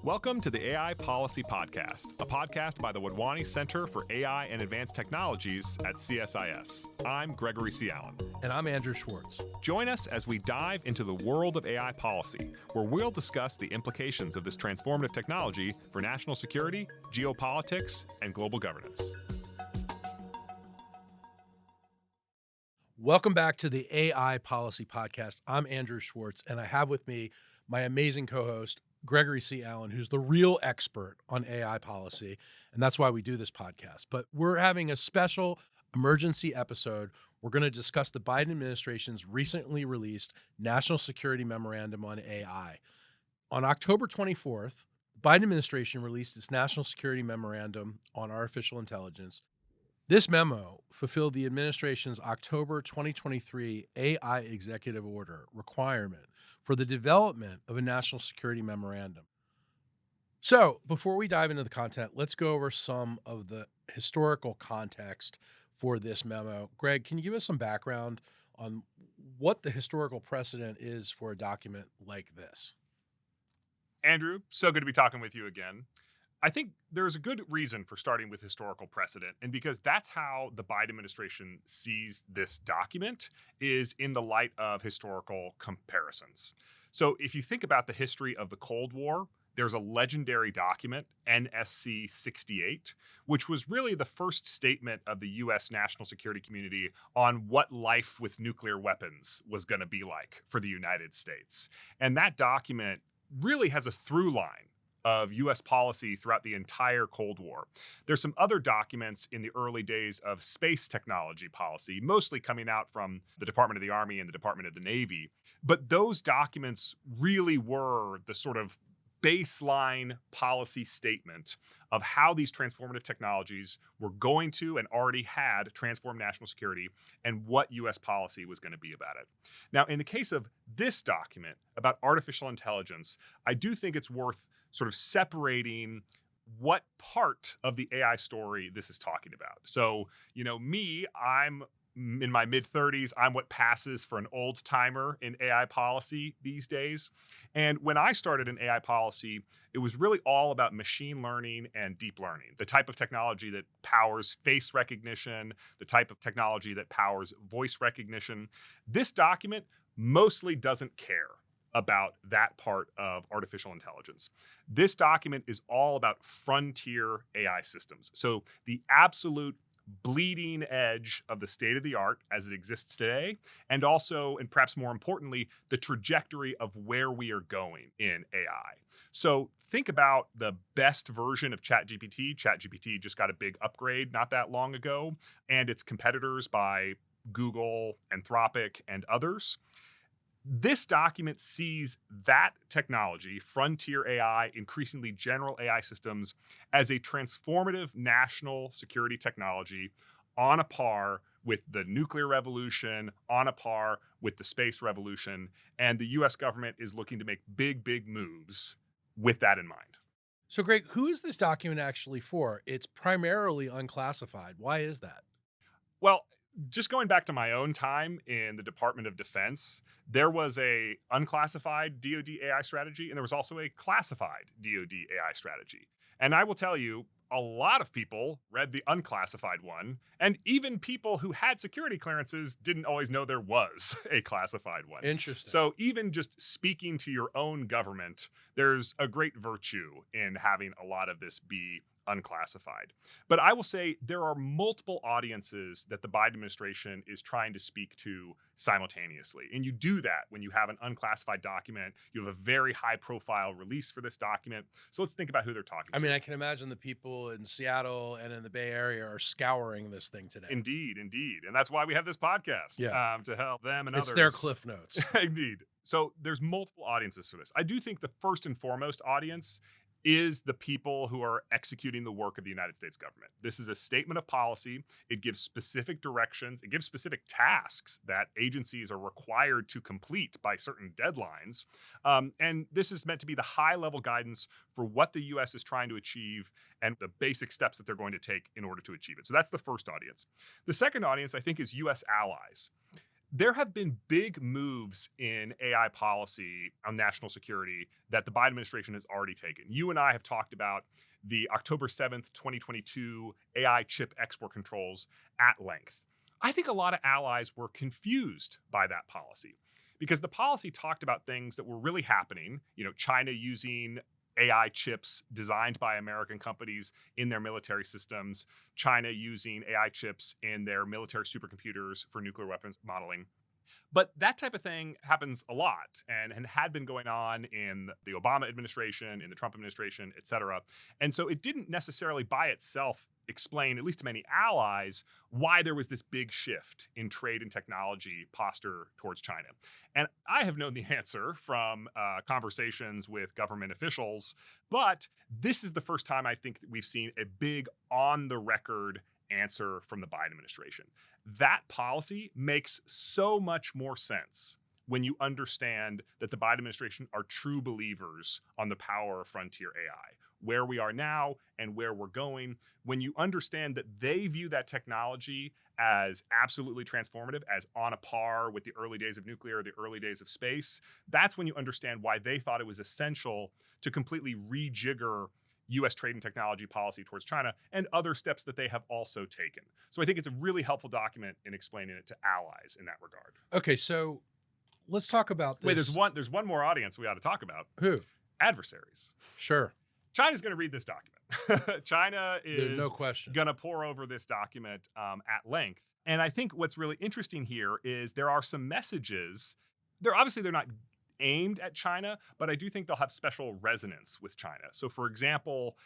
Welcome to the AI Policy Podcast, a podcast by the Wadhwani Center for AI and Advanced Technologies at CSIS. I'm Gregory C. Allen. And I'm Andrew Schwartz. Join us as we dive into the world of AI policy, where we'll discuss the implications of this transformative technology for national security, geopolitics, and global governance. Welcome back to the AI Policy Podcast. I'm Andrew Schwartz, and I have with me my amazing co-host, Gregory C. Allen, who's the real expert on AI policy, and that's why we do this podcast. But we're having a special emergency episode. We're going to discuss the Biden administration's recently released National Security Memorandum on AI. On October 24th, the Biden administration released its National Security Memorandum on artificial intelligence. This memo fulfilled the administration's October 2023 AI executive order requirement for the development of a national security memorandum. So, before we dive into the content, let's go over some of the historical context for this memo. Greg, can you give us some background on what the historical precedent is for a document like this? Andrew, so good to be talking with you again. I think there's a good reason for starting with historical precedent, and because that's how the Biden administration sees this document is in the light of historical comparisons. So if you think about the history of the Cold War, there's a legendary document, NSC 68, which was really the first statement of the U.S. national security community on what life with nuclear weapons was going to be like for the United States. And that document really has a through line of U.S. policy throughout the entire Cold War. There's some other documents in the early days of space technology policy, mostly coming out from the Department of the Army and the Department of the Navy. But those documents really were the sort of baseline policy statement of how these transformative technologies were going to and already had transformed national security and what U.S. policy was going to be about it. Now, in the case of this document about artificial intelligence, I do think it's worth sort of separating what part of the AI story this is talking about. So, I'm in my mid-30s. I'm what passes for an old timer in AI policy these days. And when I started in AI policy, it was really all about machine learning and deep learning, the type of technology that powers face recognition, the type of technology that powers voice recognition. This document mostly doesn't care about that part of artificial intelligence. This document is all about frontier AI systems. So the absolute bleeding edge of the state of the art as it exists today, and also, and perhaps more importantly, the trajectory of where we are going in AI. So think about the best version of ChatGPT. ChatGPT just got a big upgrade not that long ago, and its competitors by Google, Anthropic, and others. This document sees that technology, frontier AI, increasingly general AI systems, as a transformative national security technology on a par with the nuclear revolution, on a par with the space revolution. And the US government is looking to make big, big moves with that in mind. So, Greg, who is this document actually for? It's primarily unclassified. Why is that? Well, just going back to my own time in the Department of Defense, there was a unclassified DoD AI strategy, and there was also a classified DoD AI strategy. And I will tell you, a lot of people read the unclassified one, and even people who had security clearances didn't always know there was a classified one. Interesting. So even just speaking to your own government, there's a great virtue in having a lot of this be unclassified. But I will say there are multiple audiences that the Biden administration is trying to speak to simultaneously. And you do that when you have an unclassified document. You have a very high profile release for this document. So let's think about who they're talking to. I mean, I can imagine the people in Seattle and in the Bay Area are scouring this thing today. Indeed. And that's why we have this podcast to help them and others. It's their cliff notes. Indeed. So there's multiple audiences for this. I do think the first and foremost audience is the people who are executing the work of the United States government. This is a statement of policy. It gives specific directions. It gives specific tasks that agencies are required to complete by certain deadlines. And this is meant to be the high-level guidance for what the U.S. is trying to achieve and the basic steps that they're going to take in order to achieve it. So that's the first audience. The second audience, I think, is U.S. allies. There have been big moves in AI policy on national security that the Biden administration has already taken. You and I have talked about the October 7th, 2022 AI chip export controls at length. I think a lot of allies were confused by that policy because the policy talked about things that were really happening, China using AI chips designed by American companies in their military systems, China using AI chips in their military supercomputers for nuclear weapons modeling. But that type of thing happens a lot and had been going on in the Obama administration, in the Trump administration, et cetera. And so it didn't necessarily by itself explain, at least to many allies, why there was this big shift in trade and technology posture towards China. And I have known the answer from conversations with government officials, but this is the first time I think that we've seen a big on the record answer from the Biden administration. That policy makes so much more sense when you understand that the Biden administration are true believers on the power of frontier AI, where we are now and where we're going. When you understand that they view that technology as absolutely transformative, as on a par with the early days of nuclear, the early days of space, that's when you understand why they thought it was essential to completely rejigger U.S. trade and technology policy towards China and other steps that they have also taken. So I think it's a really helpful document in explaining it to allies in that regard. Okay, so let's talk about this. Wait, there's one more audience we ought to talk about. Who? Adversaries. Sure. China's going to read this document. China is no question going to pour over this document at length. And I think what's really interesting here is there are some messages. They're not aimed at China, but I do think they'll have special resonance with China. So, for example,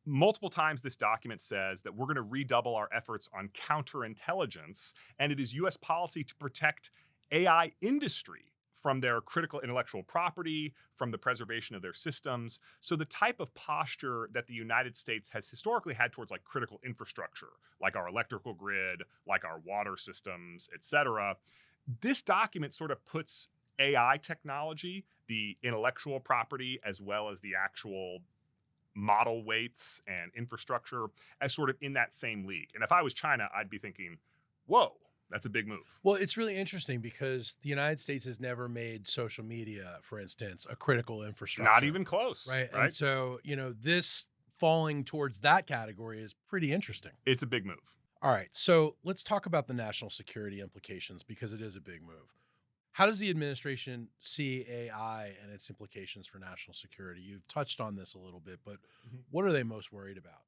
multiple times this document says that we're going to redouble our efforts on counterintelligence, and it is U.S. policy to protect AI industry from their critical intellectual property, from the preservation of their systems. So the type of posture that the United States has historically had towards like critical infrastructure, like our electrical grid, like our water systems, et cetera, this document sort of puts AI technology, the intellectual property, as well as the actual model weights and infrastructure as sort of in that same league. And if I was China, I'd be thinking, whoa, that's a big move. Well, it's really interesting because the United States has never made social media, for instance, a critical infrastructure. Not even close. Right. And so, this falling towards that category is pretty interesting. It's a big move. All right. So let's talk about the national security implications because it is a big move. How does the administration see AI and its implications for national security? You've touched on this a little bit, but what are they most worried about?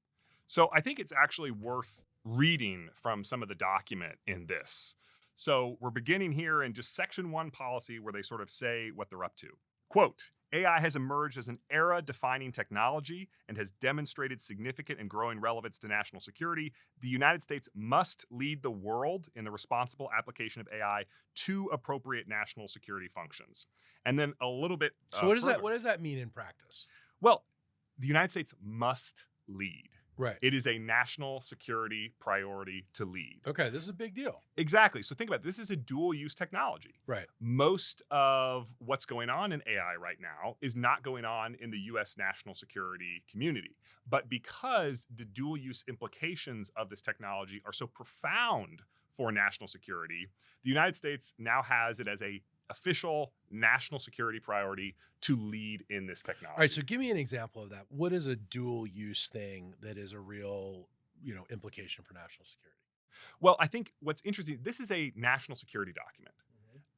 So I think it's actually worth reading from some of the document in this. So we're beginning here in just section 1 policy where they sort of say what they're up to. Quote, AI has emerged as an era-defining technology and has demonstrated significant and growing relevance to national security. The United States must lead the world in the responsible application of AI to appropriate national security functions. And then a little bit So what does that mean in practice? Well, the United States must lead. Right. It is a national security priority to lead. Okay, this is a big deal. Exactly. So think about it. This is a dual-use technology. Right. Most of what's going on in AI right now is not going on in the U.S. national security community. But because the dual-use implications of this technology are so profound for national security, the United States now has it as a official national security priority to lead in this technology. All right, so give me an example of that. What is a dual use thing that is a real, implication for national security? Well, I think what's interesting, this is a national security document.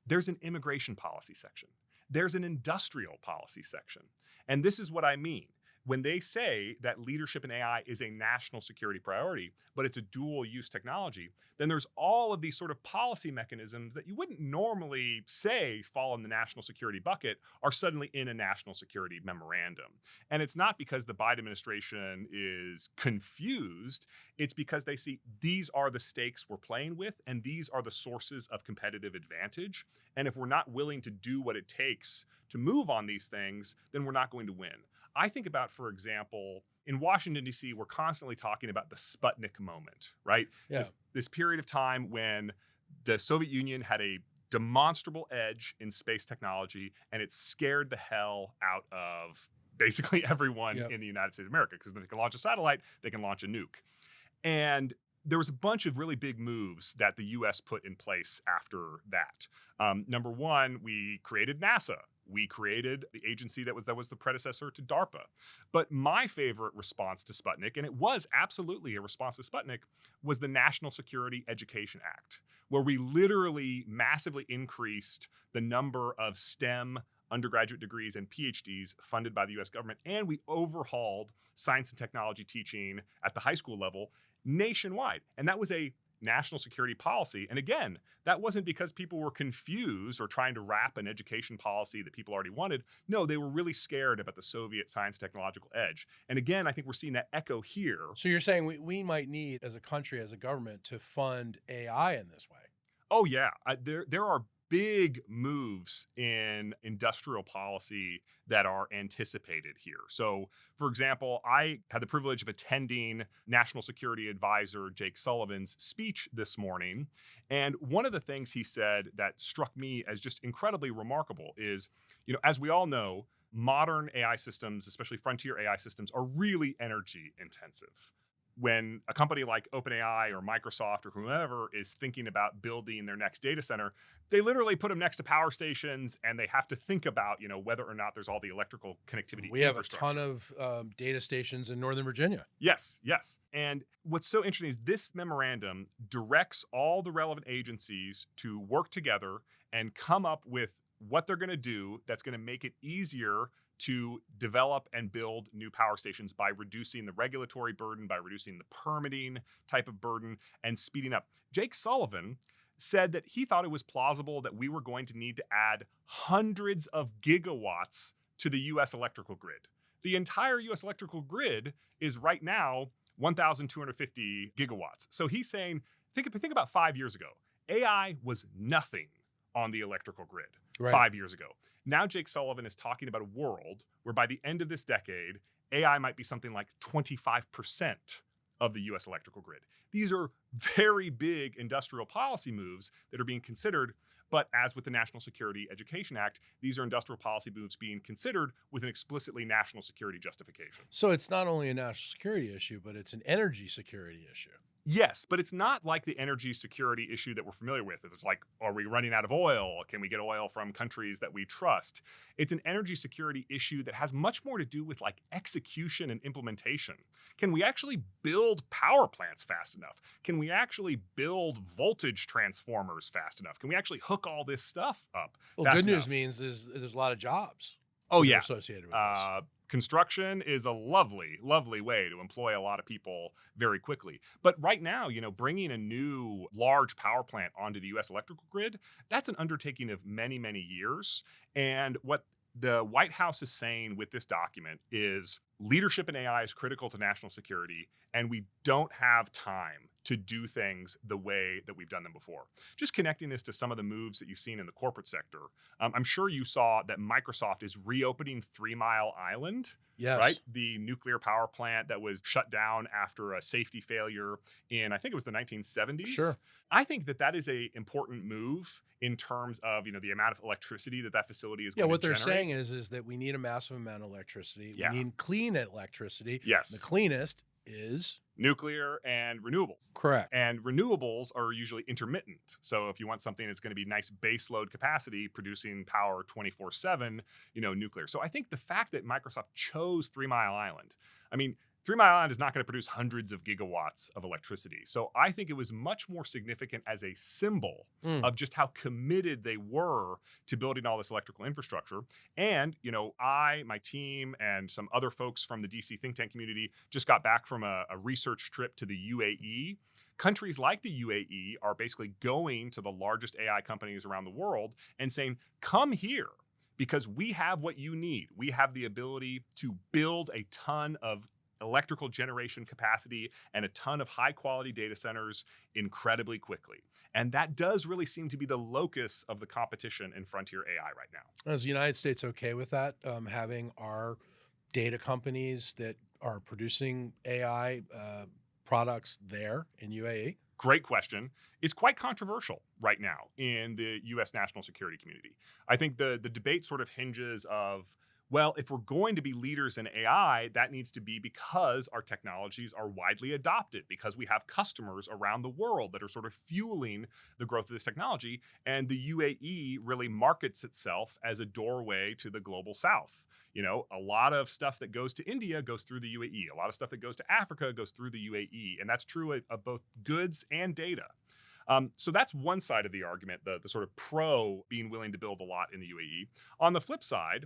There's an immigration policy section. There's an industrial policy section. And this is what I mean. When they say that leadership in AI is a national security priority, but it's a dual use technology, then there's all of these sort of policy mechanisms that you wouldn't normally say fall in the national security bucket are suddenly in a national security memorandum. And it's not because the Biden administration is confused. It's because they see these are the stakes we're playing with, and these are the sources of competitive advantage. And if we're not willing to do what it takes to move on these things, then we're not going to win. I think about, for example, in Washington, D.C., we're constantly talking about the Sputnik moment, right? Yeah. This period of time when the Soviet Union had a demonstrable edge in space technology, and it scared the hell out of basically everyone in the United States of America, because they can launch a satellite, they can launch a nuke. And there was a bunch of really big moves that the US put in place after that. Number one, we created NASA. We created the agency that was the predecessor to DARPA. But my favorite response to Sputnik, and it was absolutely a response to Sputnik, was the National Security Education Act, where we literally massively increased the number of STEM undergraduate degrees and PhDs funded by the US government. And we overhauled science and technology teaching at the high school level nationwide. And that was a national security policy. And again, that wasn't because people were confused or trying to wrap an education policy that people already wanted. No, they were really scared about the Soviet science technological edge. And again, I think we're seeing that echo here. So you're saying we might need, as a country, as a government, to fund AI in this way? Oh yeah, there are big moves in industrial policy that are anticipated here. So, for example, I had the privilege of attending National Security Advisor Jake Sullivan's speech this morning, and one of the things he said that struck me as just incredibly remarkable is, as we all know, modern AI systems, especially frontier AI systems, are really energy intensive. When a company like OpenAI or Microsoft or whoever is thinking about building their next data center, they literally put them next to power stations, and they have to think about, whether or not there's all the electrical connectivity. We have a ton of data stations in Northern Virginia. Yes. And what's so interesting is this memorandum directs all the relevant agencies to work together and come up with what they're going to do that's going to make it easier to develop and build new power stations by reducing the regulatory burden, by reducing the permitting type of burden, and speeding up. Jake Sullivan said that he thought it was plausible that we were going to need to add hundreds of gigawatts to the US electrical grid. The entire US electrical grid is right now 1,250 gigawatts. So he's saying, think about 5 years ago. AI was nothing on the electrical grid 5 years ago. Now Jake Sullivan is talking about a world where by the end of this decade, AI might be something like 25% of the US electrical grid. These are very big industrial policy moves that are being considered. But as with the National Security Education Act, these are industrial policy moves being considered with an explicitly national security justification. So it's not only a national security issue, but it's an energy security issue. Yes, but it's not like the energy security issue that we're familiar with. It's like, are we running out of oil? Can we get oil from countries that we trust? It's an energy security issue that has much more to do with like execution and implementation. Can we actually build power plants fast enough? Can we actually build voltage transformers fast enough? Can we actually hook all this stuff up? Well, good news means there's a lot of jobs. Oh, yeah. Associated with this. Construction is a lovely, lovely way to employ a lot of people very quickly. But right now, bringing a new large power plant onto the US electrical grid, that's an undertaking of many, many years. And what the White House is saying with this document is leadership in AI is critical to national security, and we don't have time to do things the way that we've done them before. Just connecting this to some of the moves that you've seen in the corporate sector, I'm sure you saw that Microsoft is reopening 3 Mile Island. Yes. Right? The nuclear power plant that was shut down after a safety failure in, I think it was the 1970s. Sure. I think that is a important move in terms of, the amount of electricity that facility is going to generate. Yeah, what they're saying is that we need a massive amount of electricity. Yeah. We need clean electricity. Yes. The cleanest is nuclear and renewables. Correct. And renewables are usually intermittent. So if you want something that's going to be nice base load capacity, producing power 24/7, nuclear. So I think the fact that Microsoft chose 3 Mile Island, 3 Mile Island is not going to produce hundreds of gigawatts of electricity. So I think it was much more significant as a symbol of just how committed they were to building all this electrical infrastructure. And, my team, and some other folks from the DC think tank community just got back from a research trip to the UAE. Countries like the UAE are basically going to the largest AI companies around the world and saying, come here, because we have what you need. We have the ability to build a ton of electrical generation capacity and a ton of high quality data centers incredibly quickly. And that does really seem to be the locus of the competition in frontier AI right now. Is the United States okay with that? Having our data companies that are producing AI products there in UAE? Great question. It's quite controversial right now in the U.S. national security community. I think the debate sort of hinges of Well, if we're going to be leaders in AI, that needs to be because our technologies are widely adopted, because we have customers around the world that are sort of fueling the growth of this technology. And the UAE really markets itself as a doorway to the global south. A lot of stuff that goes to India goes through the UAE. A lot of stuff that goes to Africa goes through the UAE. And that's true of both goods and data. So that's one side of the argument, the sort of pro being willing to build a lot in the UAE. On the flip side,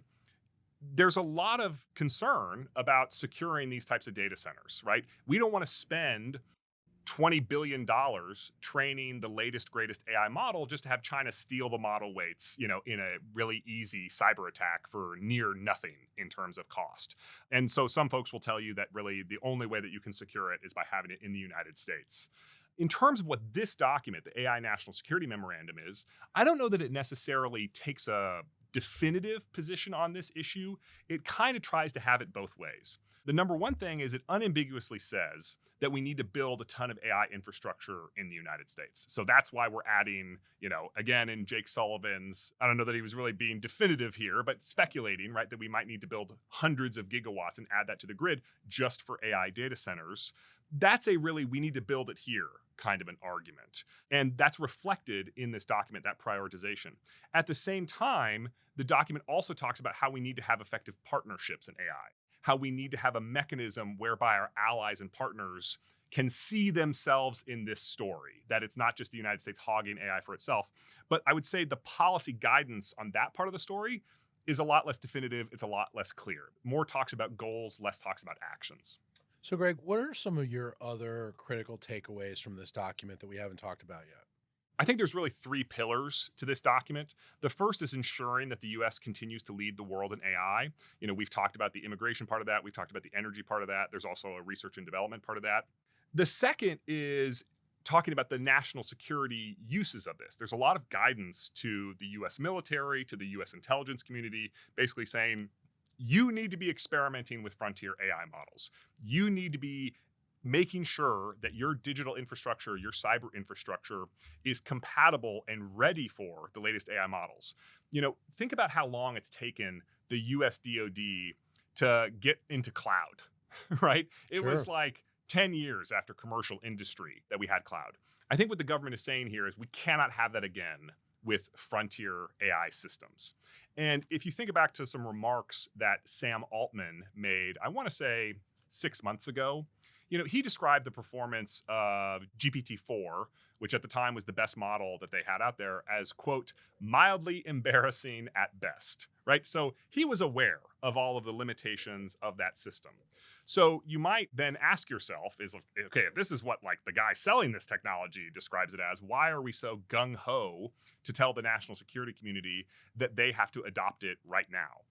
there's a lot of concern about securing these types of data centers, right? We don't want to spend $20 billion training the latest, greatest AI model just to have China steal the model weights, in a really easy cyber attack for near nothing in terms of cost. And so some folks will tell you that really the only way that you can secure it is by having it in the United States. In terms of what this document, the AI National Security Memorandum is, I don't know that it necessarily takes a definitive position on this issue. It kind of tries to have it both ways. The number one thing is it unambiguously says that we need to build a ton of AI infrastructure in the United States. So that's why we're adding, again, in Jake Sullivan's, I don't know that he was really being definitive here, but speculating, right, that we might need to build hundreds of gigawatts and add that to the grid just for AI data centers. That's we need to build it here kind of an argument. And that's reflected in this document, that prioritization. At the same time, the document also talks about how we need to have effective partnerships in AI, how we need to have a mechanism whereby our allies and partners can see themselves in this story, that it's not just the United States hogging AI for itself. But I would say the policy guidance on that part of the story is a lot less definitive. It's a lot less clear. More talks about goals, less talks about actions. So, Greg, what are some of your other critical takeaways from this document that we haven't talked about yet? I think there's really three pillars to this document. The first is ensuring that the US continues to lead the world in AI. We've talked about the immigration part of that. We've talked about the energy part of that. There's also a research and development part of that. The second is talking about the national security uses of this. There's a lot of guidance to the US military, to the US intelligence community, basically saying, you need to be experimenting with frontier AI models. You need to be making sure that your digital infrastructure, your cyber infrastructure is compatible and ready for the latest AI models. Think about how long it's taken the US DoD to get into cloud, right? It Sure. was like 10 years after commercial industry that we had cloud. I think what the government is saying here is we cannot have that again with frontier AI systems. And if you think back to some remarks that Sam Altman made, I want to say 6 months ago, he described the performance of GPT-4, which at the time was the best model that they had out there, as, quote, mildly embarrassing at best, right? So he was aware of all of the limitations of that system. So you might then ask yourself, okay, if this is what the guy selling this technology describes it as, why are we so gung-ho to tell the national security community that they have to adopt it right now?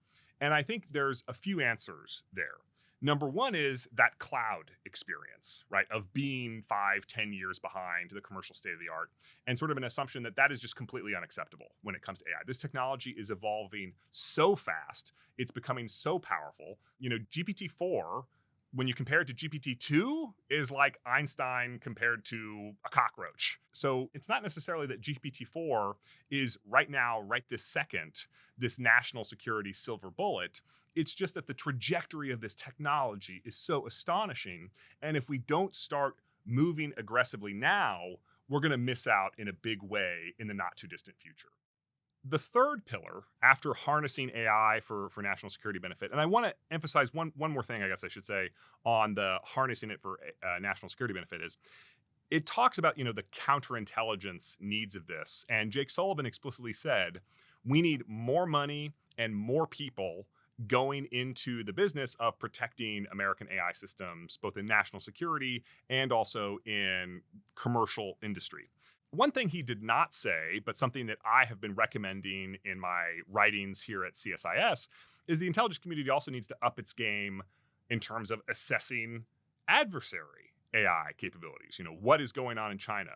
And I think there's a few answers there. Number one is that cloud experience, right, of being 5-10 years behind the commercial state of the art, and sort of an assumption that is just completely unacceptable when it comes to AI. This technology is evolving so fast. It's becoming so powerful. GPT-4, when you compare it to GPT-2, is like Einstein compared to a cockroach. So it's not necessarily that GPT-4 is right now, right this second, this national security silver bullet. It's just that the trajectory of this technology is so astonishing. And if we don't start moving aggressively now, we're going to miss out in a big way in the not too distant future. The third pillar, after harnessing AI for national security benefit, and I want to emphasize one more thing, I guess I should say, on the harnessing it for national security benefit is, it talks about, the counterintelligence needs of this. And Jake Sullivan explicitly said, we need more money and more people going into the business of protecting American AI systems, both in national security and also in commercial industry. One thing he did not say, but something that I have been recommending in my writings here at CSIS, is the intelligence community also needs to up its game in terms of assessing adversary AI capabilities. What is going on in China?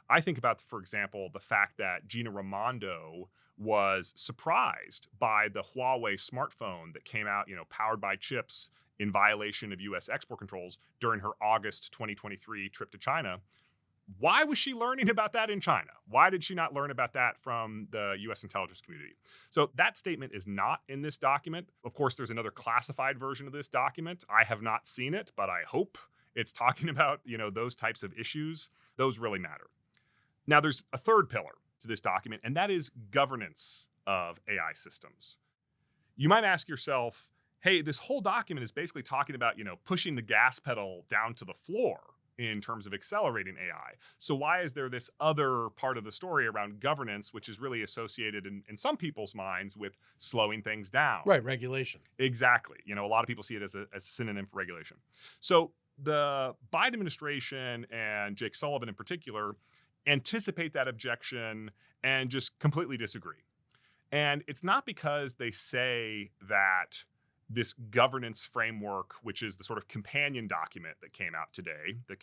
I think about, for example, the fact that Gina Raimondo was surprised by the Huawei smartphone that came out, powered by chips in violation of US export controls during her August 2023 trip to China. Why was she learning about that in China? Why did she not learn about that from the US intelligence community? So that statement is not in this document. Of course, there's another classified version of this document. I have not seen it, but I hope it's talking about, those types of issues. Those really matter. Now, there's a third pillar to this document, and that is governance of AI systems. You might ask yourself, hey, this whole document is basically talking about, pushing the gas pedal down to the floor in terms of accelerating AI. So why is there this other part of the story around governance, which is really associated in some people's minds with slowing things down? Right, regulation. Exactly. A lot of people see it as a synonym for regulation. So the Biden administration and Jake Sullivan in particular anticipate that objection and just completely disagree. And it's not because they say that this governance framework, which is the sort of companion document that came out today, the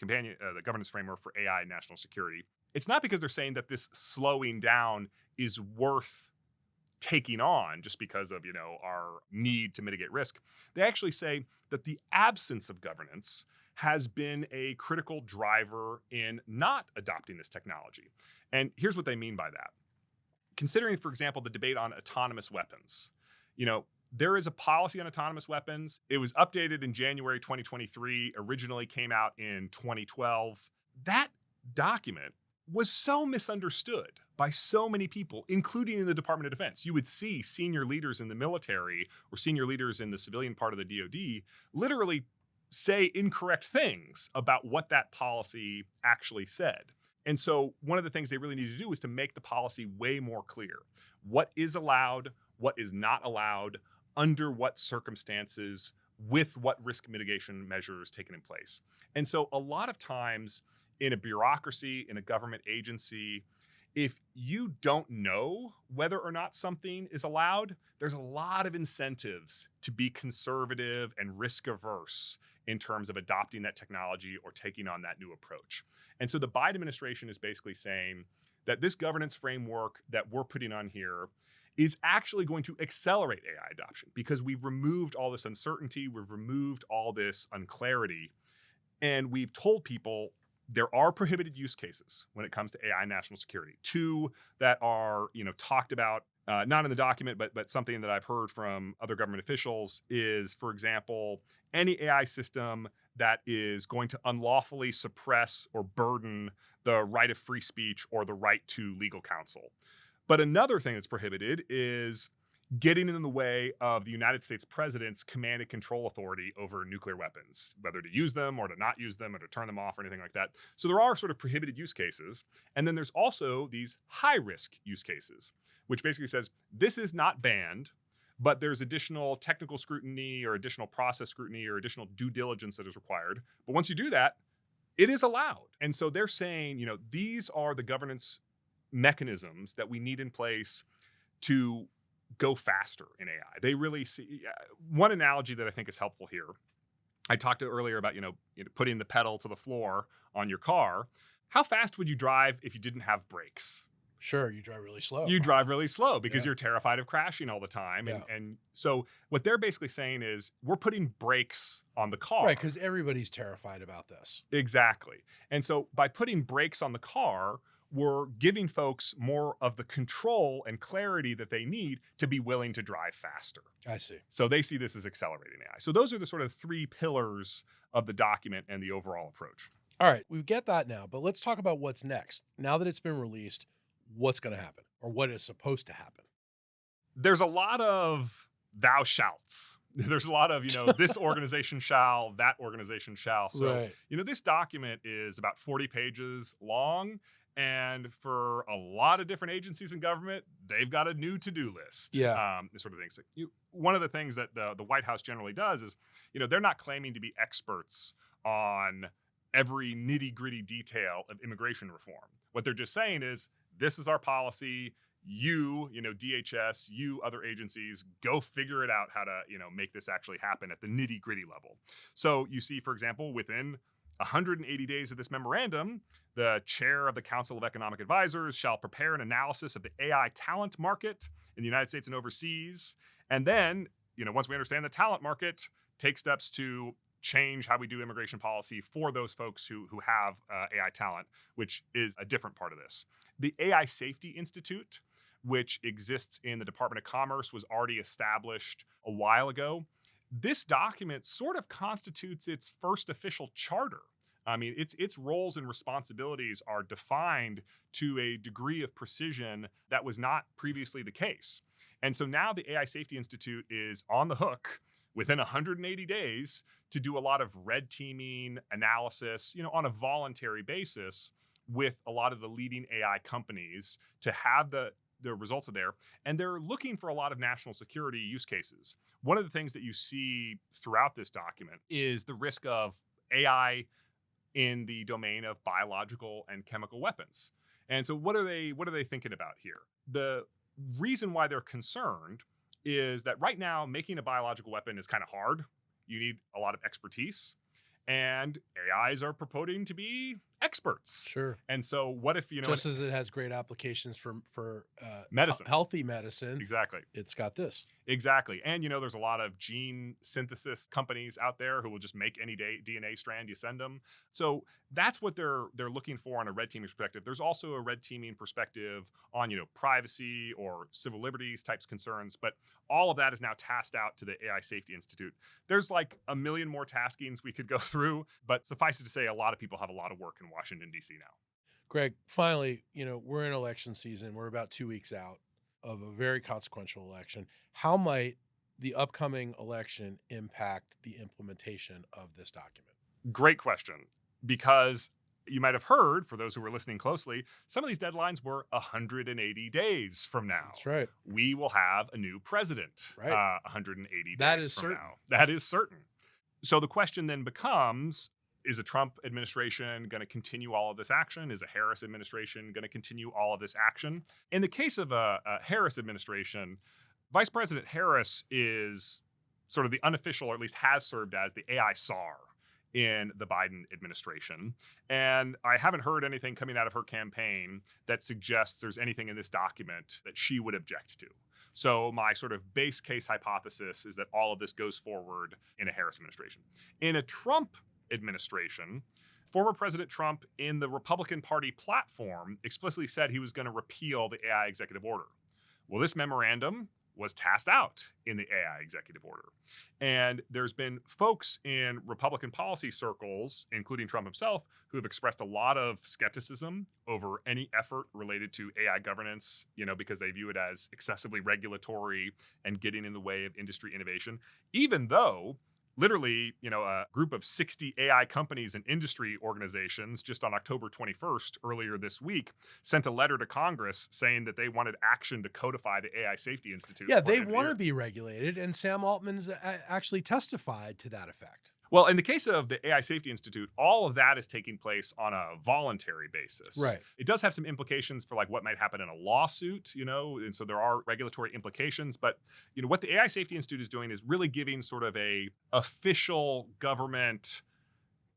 governance framework for AI and national security, it's not because they're saying that this slowing down is worth taking on just because of, our need to mitigate risk. They actually say that the absence of governance has been a critical driver in not adopting this technology. And here's what they mean by that. Considering, for example, the debate on autonomous weapons, there is a policy on autonomous weapons. It was updated in January 2023, originally came out in 2012. That document was so misunderstood by so many people, including in the Department of Defense. You would see senior leaders in the military or senior leaders in the civilian part of the DoD literally say incorrect things about what that policy actually said. And so one of the things they really need to do is to make the policy way more clear. What is allowed, what is not allowed, under what circumstances, with what risk mitigation measures taken in place. And so a lot of times in a bureaucracy, in a government agency, if you don't know whether or not something is allowed, there's a lot of incentives to be conservative and risk averse in terms of adopting that technology or taking on that new approach. And so the Biden administration is basically saying that this governance framework that we're putting on here is actually going to accelerate AI adoption because we've removed all this uncertainty, we've removed all this unclarity, and we've told people there are prohibited use cases when it comes to AI national security. Two that are, talked about, not in the document, but something that I've heard from other government officials is, for example, any AI system that is going to unlawfully suppress or burden the right of free speech or the right to legal counsel. But another thing that's prohibited is getting in the way of the United States president's command and control authority over nuclear weapons, whether to use them or to not use them or to turn them off or anything like that. So there are sort of prohibited use cases. And then there's also these high-risk use cases, which basically says this is not banned, but there's additional technical scrutiny or additional process scrutiny or additional due diligence that is required. But once you do that, it is allowed. And so they're saying, these are the governance mechanisms that we need in place to go faster in AI. They really see one analogy that I think is helpful here. I talked earlier about, putting the pedal to the floor on your car. How fast would you drive if you didn't have brakes? Sure, you drive really slow. You drive really slow because you're terrified of crashing all the time. Yeah. And so what they're basically saying is we're putting brakes on the car. Right, because everybody's terrified about this. Exactly. And so by putting brakes on the car, we're giving folks more of the control and clarity that they need to be willing to drive faster. I see. So they see this as accelerating AI. So those are the sort of three pillars of the document and the overall approach. All right, we get that now, but let's talk about what's next. Now that it's been released, what's going to happen or what is supposed to happen? There's a lot of thou shalts. There's a lot of, this organization shall, that organization shall. So, right. This document is about 40 pages long. And for a lot of different agencies in government, they've got a new to-do list. Yeah. This sort of things. One of the things that the White House generally does is, they're not claiming to be experts on every nitty-gritty detail of immigration reform. What they're just saying is, this is our policy. You, DHS, you other agencies, go figure it out how to, make this actually happen at the nitty-gritty level. So you see, for example, within 180 days of this memorandum, the chair of the Council of Economic Advisors shall prepare an analysis of the AI talent market in the United States and overseas. And then, once we understand the talent market, take steps to change how we do immigration policy for those folks who have AI talent, which is a different part of this. The AI Safety Institute, which exists in the Department of Commerce, was already established a while ago. This document sort of constitutes its first official charter. I mean, its roles and responsibilities are defined to a degree of precision that was not previously the case. And so now the AI Safety Institute is on the hook within 180 days to do a lot of red teaming analysis, on a voluntary basis with a lot of the leading AI companies to have the results are there. And they're looking for a lot of national security use cases. One of the things that you see throughout this document is the risk of AI in the domain of biological and chemical weapons. And so what are they thinking about here? The reason why they're concerned is that right now making a biological weapon is kind of hard. You need a lot of expertise, and AIs are purporting to be experts. Sure. And so what if, just as it has great applications for medicine, healthy medicine. Exactly. It's got this. Exactly. And, there's a lot of gene synthesis companies out there who will just make any DNA strand you send them. So that's what they're looking for on a red teaming perspective. There's also a red teaming perspective on, privacy or civil liberties types concerns. But all of that is now tasked out to the AI Safety Institute. There's like a million more taskings we could go through, but suffice it to say, a lot of people have a lot of work in Washington, D.C. now. Greg, finally, we're in election season. We're about 2 weeks out of a very consequential election. How might the upcoming election impact the implementation of this document? Great question, because you might have heard, for those who were listening closely, some of these deadlines were 180 days from now. That's right. We will have a new president 180 that days is from certain. now. That is certain. So the question then becomes, is a Trump administration going to continue all of this action? Is a Harris administration going to continue all of this action? In the case of a Harris administration, Vice President Harris is sort of the unofficial, or at least has served as the AI czar in the Biden administration. And I haven't heard anything coming out of her campaign that suggests there's anything in this document that she would object to. So my sort of base case hypothesis is that all of this goes forward in a Harris administration. In a Trump administration, former President Trump in the Republican Party platform explicitly said he was going to repeal the AI executive order. Well, this memorandum was tasked out in the AI executive order. And there's been folks in Republican policy circles, including Trump himself, who have expressed a lot of skepticism over any effort related to AI governance, because they view it as excessively regulatory and getting in the way of industry innovation, even though literally, a group of 60 AI companies and industry organizations just on October 21st, earlier this week, sent a letter to Congress saying that they wanted action to codify the AI Safety Institute. Yeah, they want to be regulated, and Sam Altman's actually testified to that effect. Well, in the case of the AI Safety Institute, all of that is taking place on a voluntary basis. Right. It does have some implications for like what might happen in a lawsuit, and so there are regulatory implications. But, what the AI Safety Institute is doing is really giving sort of a official government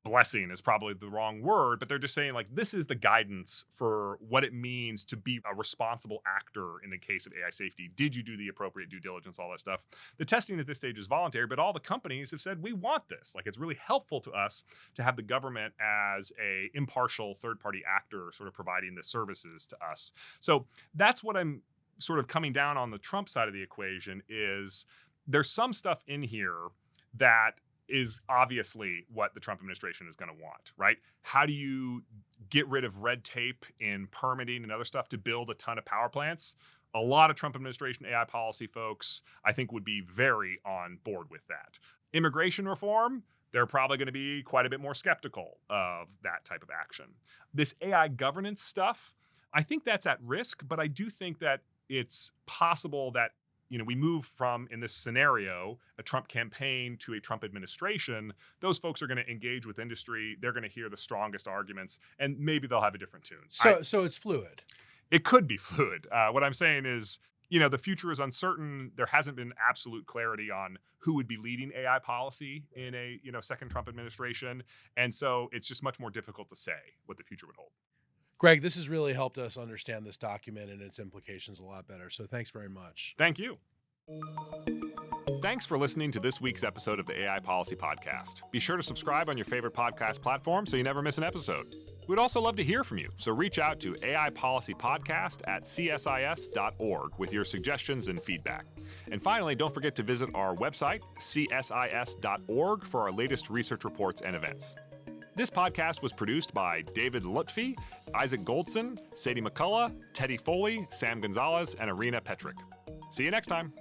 blessing is probably the wrong word, but they're just saying like, this is the guidance for what it means to be a responsible actor in the case of AI safety. Did you do the appropriate due diligence, all that stuff? The testing at this stage is voluntary, but all the companies have said, we want this. Like, it's really helpful to us to have the government as a impartial third-party actor sort of providing the services to us. So that's what I'm sort of coming down on the Trump side of the equation is there's some stuff in here that is obviously what the Trump administration is going to want, right? How do you get rid of red tape in permitting and other stuff to build a ton of power plants? A lot of Trump administration AI policy folks, I think, would be very on board with that. Immigration reform, they're probably going to be quite a bit more skeptical of that type of action. This AI governance stuff, I think that's at risk, but I do think that it's possible that we move from, in this scenario, a Trump campaign to a Trump administration. Those folks are going to engage with industry. They're going to hear the strongest arguments, and maybe they'll have a different tune. So it's fluid. It could be fluid. What I'm saying is, the future is uncertain. There hasn't been absolute clarity on who would be leading AI policy in a, second Trump administration. And so it's just much more difficult to say what the future would hold. Greg, this has really helped us understand this document and its implications a lot better. So thanks very much. Thank you. Thanks for listening to this week's episode of the AI Policy Podcast. Be sure to subscribe on your favorite podcast platform so you never miss an episode. We'd also love to hear from you, so reach out to AI Policy Podcast at csis.org with your suggestions and feedback. And finally, don't forget to visit our website, csis.org, for our latest research reports and events. This podcast was produced by David Lutfi, Isaac Goldson, Sadie McCullough, Teddy Foley, Sam Gonzalez, and Arena Petrick. See you next time.